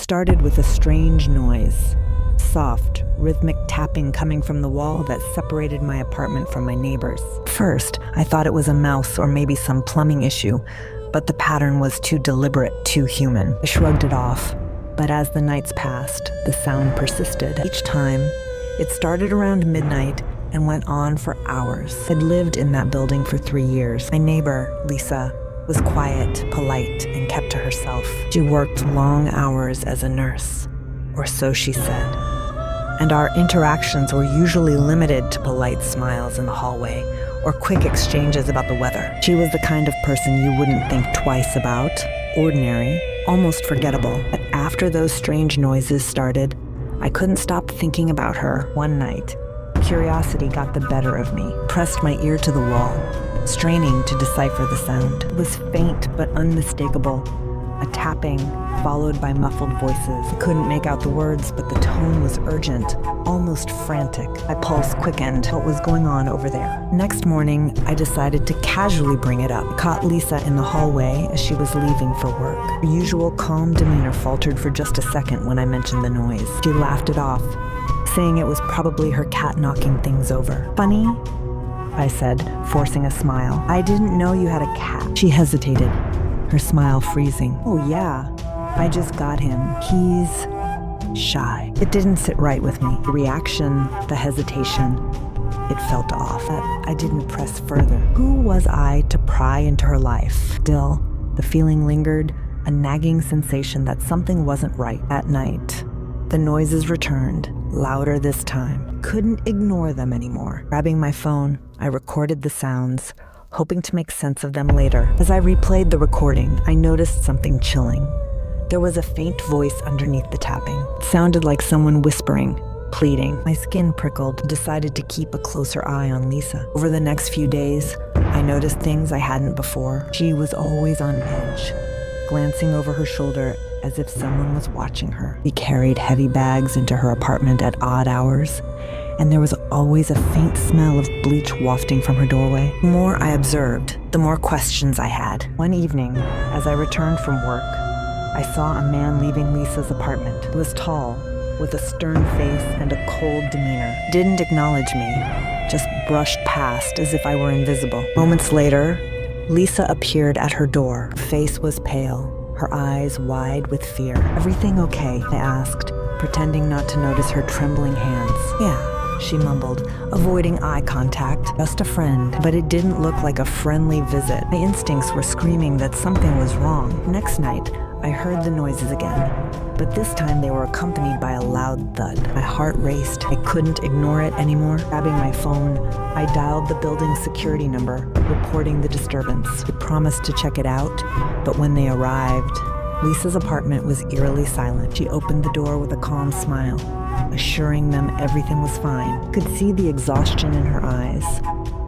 started with a strange noise. Soft, rhythmic tapping coming from the wall that separated my apartment from my neighbors. First, I thought it was a mouse or maybe some plumbing issue, but the pattern was too deliberate, too human. I shrugged it off, but as the nights passed, the sound persisted. Each time, it started around midnight and went on for hours. I'd lived in that building for 3 years. My neighbor, Lisa, was quiet, polite, and kept to herself. She worked long hours as a nurse, or so she said. And our interactions were usually limited to polite smiles in the hallway or quick exchanges about the weather. She was the kind of person you wouldn't think twice about, ordinary, almost forgettable. But after those strange noises started, I couldn't stop thinking about her. One night, curiosity got the better of me, pressed my ear to the wall, straining to decipher the sound. It was faint but unmistakable, a tapping followed by muffled voices. I couldn't make out the words, but the tone was urgent, almost frantic. My pulse quickened. What was going on over there? Next morning, I decided to casually bring it up. I caught Lisa in the hallway as she was leaving for work. Her usual calm demeanor faltered for just a second when I mentioned the noise. She laughed it off, saying it was probably her cat knocking things over. Funny, I said, forcing a smile. I didn't know you had a cat. She hesitated, her smile freezing. Oh yeah, I just got him. He's shy. It didn't sit right with me. The reaction, the hesitation, it felt off. But I didn't press further. Who was I to pry into her life? Still, the feeling lingered, a nagging sensation that something wasn't right. At night, the noises returned, louder this time. Couldn't ignore them anymore. Grabbing my phone, I recorded the sounds, hoping to make sense of them later. As I replayed the recording, I noticed something chilling. There was a faint voice underneath the tapping. It sounded like someone whispering, pleading. My skin prickled, decided to keep a closer eye on Lisa. Over the next few days, I noticed things I hadn't before. She was always on edge, glancing over her shoulder as if someone was watching her. She carried heavy bags into her apartment at odd hours, and there was always a faint smell of bleach wafting from her doorway. The more I observed, the more questions I had. One evening, as I returned from work, I saw a man leaving Lisa's apartment. He was tall, with a stern face and a cold demeanor. Didn't acknowledge me, just brushed past as if I were invisible. Moments later, Lisa appeared at her door. Her face was pale, her eyes wide with fear. Everything okay? I asked, pretending not to notice her trembling hands. Yeah, she mumbled, avoiding eye contact. Just a friend, but it didn't look like a friendly visit. My instincts were screaming that something was wrong. Next night, I heard the noises again, but this time they were accompanied by a loud thud. My heart raced. I couldn't ignore it anymore. Grabbing my phone, I dialed the building's security number, reporting the disturbance. I promised to check it out, but when they arrived, Lisa's apartment was eerily silent. She opened the door with a calm smile, assuring them everything was fine. I could see the exhaustion in her eyes,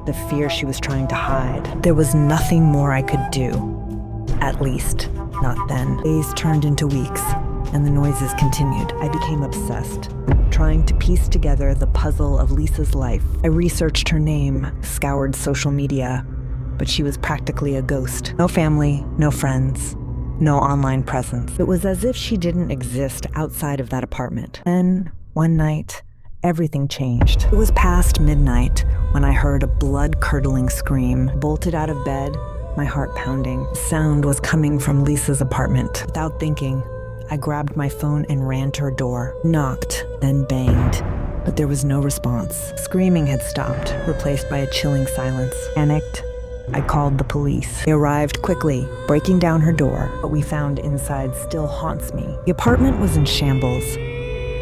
the fear she was trying to hide. There was nothing more I could do. At least, not then. Days turned into weeks, and the noises continued. I became obsessed, trying to piece together the puzzle of Lisa's life. I researched her name, scoured social media, but she was practically a ghost. No family, no friends, no online presence. It was as if she didn't exist outside of that apartment. Then, one night, everything changed. It was past midnight when I heard a blood-curdling scream. Bolted out of bed, my heart pounding. The sound was coming from Lisa's apartment. Without thinking, I grabbed my phone and ran to her door. Knocked, then banged, but there was no response. Screaming had stopped, replaced by a chilling silence. Panicked, I called the police. They arrived quickly, breaking down her door. What we found inside still haunts me. The apartment was in shambles.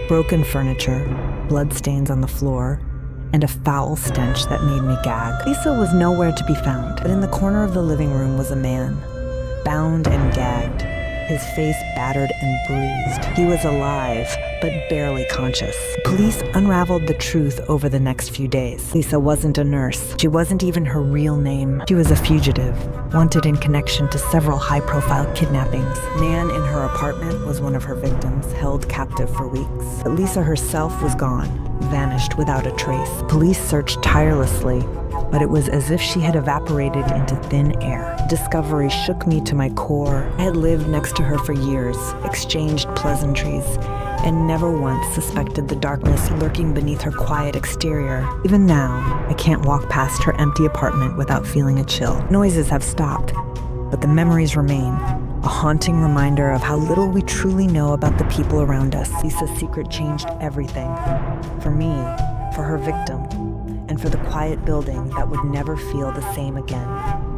Broken furniture, bloodstains on the floor, and a foul stench that made me gag. Lisa was nowhere to be found, but in the corner of the living room was a man, bound and gagged, his face battered and bruised. He was alive, but barely conscious. Police unraveled the truth over the next few days. Lisa wasn't a nurse. She wasn't even her real name. She was a fugitive, wanted in connection to several high-profile kidnappings. Man in her apartment was one of her victims, held captive for weeks. But Lisa herself was gone, vanished without a trace. Police searched tirelessly, but it was as if she had evaporated into thin air. Discovery shook me to my core. I had lived next to her for years, exchanged pleasantries, and never once suspected the darkness lurking beneath her quiet exterior. Even now, I can't walk past her empty apartment without feeling a chill. Noises have stopped, but the memories remain, a haunting reminder of how little we truly know about the people around us. Lisa's secret changed everything. For me, for her victim, and for the quiet building that would never feel the same again.